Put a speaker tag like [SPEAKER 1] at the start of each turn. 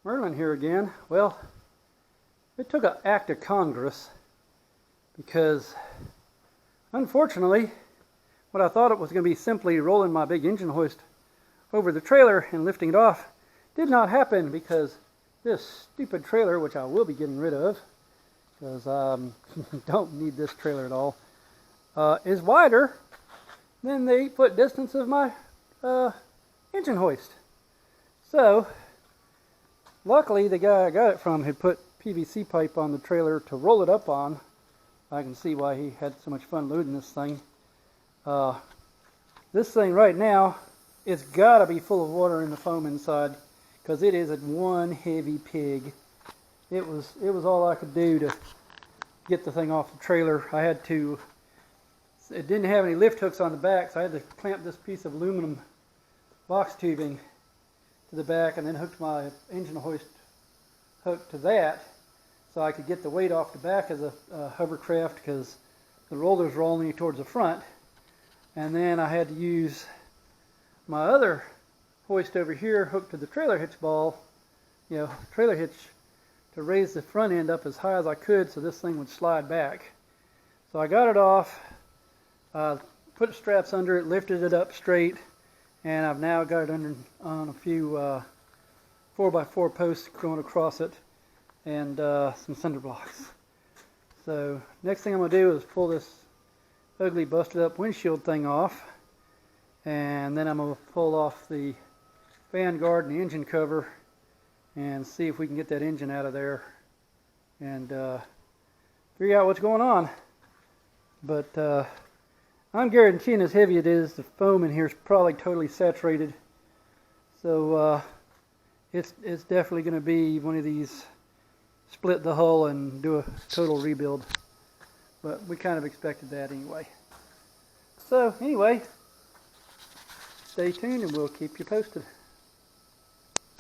[SPEAKER 1] Merlin here again. Well, it took an act of Congress because, unfortunately, what I thought it was going to be simply rolling my big engine hoist over the trailer and lifting it off did not happen because this stupid trailer, which I will be getting rid of because I don't need this trailer at all, is wider than the 8-foot distance of my engine hoist. So, luckily, the guy I got it from had put PVC pipe on the trailer to roll it up on. I can see why he had so much fun loading this thing. This thing right now, it's got to be full of water in the foam inside because it is one heavy pig. It was all I could do to get the thing off the trailer. It didn't have any lift hooks on the back, so I had to clamp this piece of aluminum box tubing to the back and then hooked my engine hoist hook to that so I could get the weight off the back of the hovercraft because the rollers were only towards the front. And then I had to use my other hoist over here hooked to the trailer hitch ball, trailer hitch, to raise the front end up as high as I could so this thing would slide back. So I got it off, put straps under it, lifted it up straight, and I've now got it on a few 4x4 posts going across it and some cinder blocks. So next thing I'm going to do is pull this ugly busted up windshield thing off, and then I'm going to pull off the fan guard and the engine cover and see if we can get that engine out of there and figure out what's going on. But I'm guaranteeing as heavy it is, the foam in here is probably totally saturated. So it's definitely going to be one of these split the hull and do a total rebuild. But we kind of expected that anyway. So anyway, stay tuned and we'll keep you posted.